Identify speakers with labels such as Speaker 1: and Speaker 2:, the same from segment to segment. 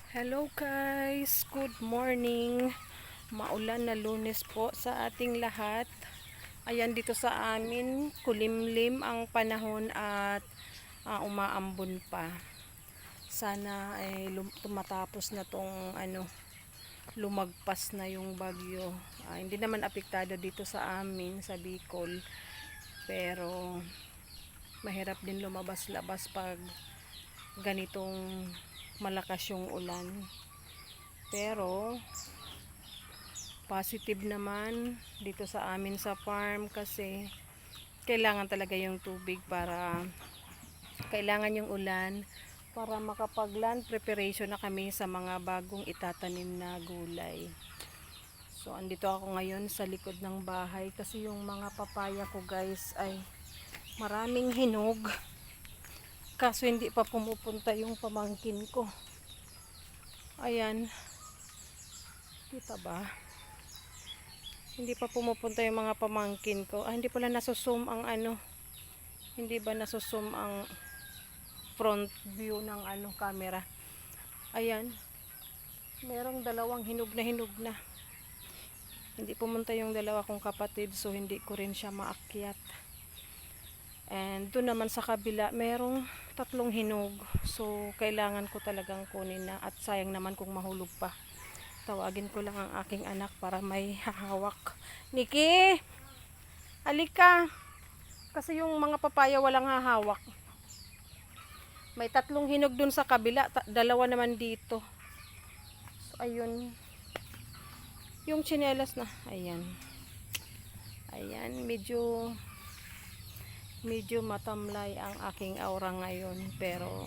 Speaker 1: Hello guys, good morning. Maulan na Lunes po sa ating lahat. Ayan, dito sa amin, kulimlim ang panahon at umaambon pa. Sana ay tumatapos na tong lumagpas na yung bagyo. Hindi naman apektado dito sa amin sa Bicol. Pero mahirap din lumabas-labas pag ganitong malakas yung ulan. Pero positive naman dito sa amin sa farm kasi kailangan talaga yung tubig para kailangan yung ulan para makapag-land preparation na kami sa mga bagong itatanim na gulay. So andito ako ngayon sa likod ng bahay kasi yung mga papaya ko guys ay maraming hinog. Kaso hindi pa pumupunta yung pamangkin ko. Ayan. Kita ba? Hindi pa pumupunta yung mga pamangkin ko. Hindi pala nasusum ang Hindi ba nasusum ang front view ng camera. Ayan. Merong dalawang hinog na. Hindi pumunta yung dalawa kong kapatid so hindi ko rin siya maakyat. And doon naman sa kabila, merong 3 hinog. So, kailangan ko talagang kunin na. At sayang naman kung mahulog pa. Tawagin ko lang ang aking anak para may hahawak. Nikki! Halika! Kasi yung mga papaya walang hahawak. May 3 hinog doon sa kabila. 2 naman dito. So, ayun. Yung tsinelas na. Ayan. Ayan, medyo matamlay ang aking aura ngayon pero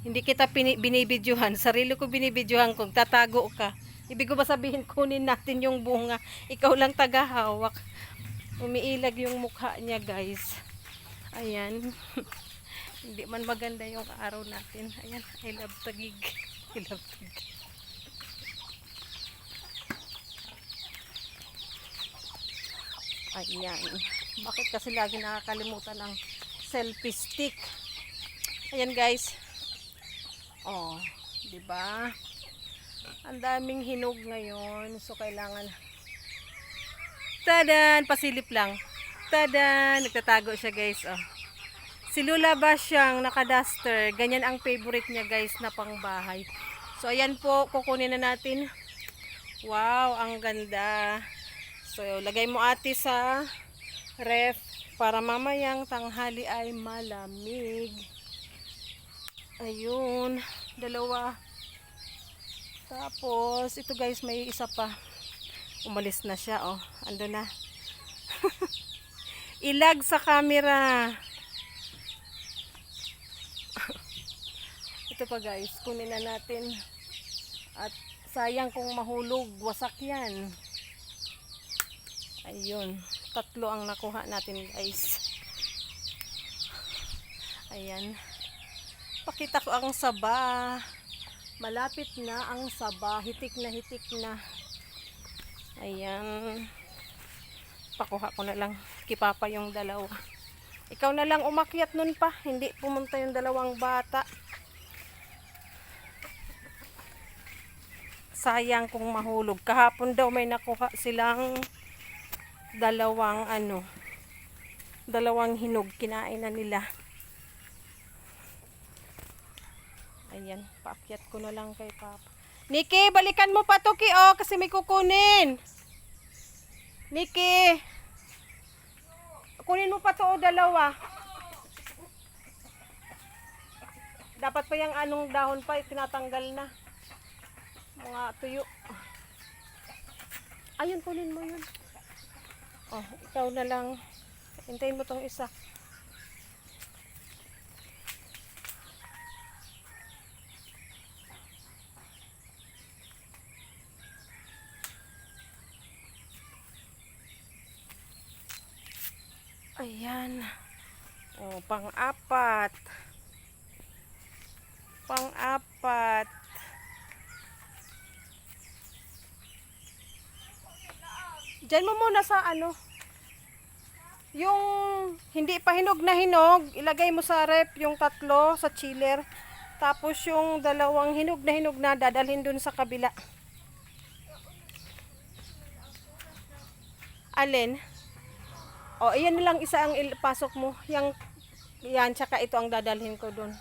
Speaker 1: hindi kita binibidyohan, sarili ko binibidyohan kung tatago ka. Ibig ko ba sabihin kunin natin yung bunga, ikaw lang tagahawak. Umiilag yung mukha niya guys. Ayan. Hindi man maganda yung araw natin. Ayan, I love tagig. I love tagig. Ayan. Bakit kasi lagi nakakalimutan ang selfie stick? Ayan guys. Oh, 'di ba? Ang daming hinog ngayon. So kailangan tadan, pasilip lang. Tadan, nagtatago siya guys, oh. Si Lula ba siyang naka-duster? Ganyan ang favorite niya guys na pangbahay. So ayan po, kukunin na natin. Wow, ang ganda. So lagay mo ate sa ref para mamayang tanghali ay malamig. Ayun, 2. Tapos ito guys, may isa pa. Umalis na siya, oh. Ando na. Ilag sa camera. Ito pa guys, kunin na natin. At sayang kung mahulog, wasak yan. Ayun, 3 ang nakuha natin guys. Ayan. Pakita ko ang saba. Malapit na ang saba. Hitik na. Ayan. Pakuha ko na lang. Kipapa yung 2. Ikaw na lang umakyat nun pa. Hindi pumunta yung 2 bata. Sayang kung mahulog. Kahapon daw may nakuha silang 2 hinog. Kinain na nila. Ayan, paakyat ko na lang kay Papa. Nikki, balikan mo pa to, Ki, oh, kasi may kukunin. Nikki, kunin mo pa to, 2. Dapat pa yung anong dahon pa, tinatanggal na. Mga tuyo. Ayun, kunin mo yun. Oh, ikaw na lang. Hintayin mo tong isa. Ayan. Oh, pang-4. Diyan mo muna sa yung hindi pa hinog na hinog, ilagay mo sa rep yung 3 sa chiller. Tapos yung dalawang hinog na dadalhin dun sa kabila. Alin? O, iyan lang isa ang pasok mo. Yan, tsaka ito ang dadalhin ko dun.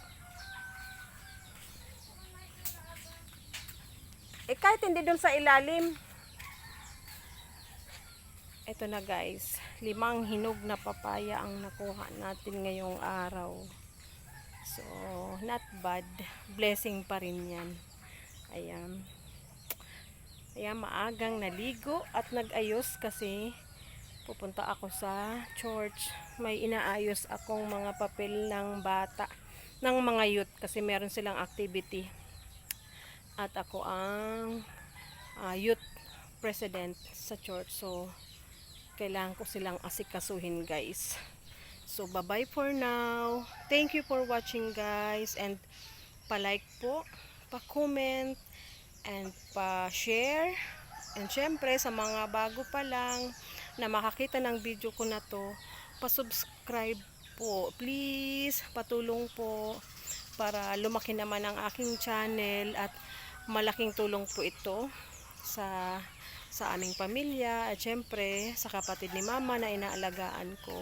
Speaker 1: Kahit hindi dun sa ilalim. Ito na guys, 5 hinog na papaya ang nakuha natin ngayong araw. So, not bad. Blessing pa rin yan. Ayan. Ayan, maagang naligo at nag-ayos kasi pupunta ako sa church. May inaayos akong mga papel ng bata, ng mga youth kasi meron silang activity. At ako ang youth president sa church. So, kailangan ko silang asikasuhin guys. So bye bye for now. Thank you for watching guys, and pa-like po, pa-comment, and pa-share. And syempre sa mga bago pa lang na makakita ng video ko na to, pa-subscribe po. Please, patulong po para lumaki naman ang aking channel, at malaking tulong po ito sa aming pamilya at syempre sa kapatid ni mama na inaalagaan ko.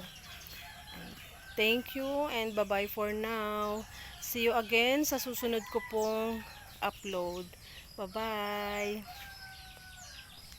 Speaker 1: Thank you and bye bye for now. See you again sa susunod ko pong upload. Bye bye.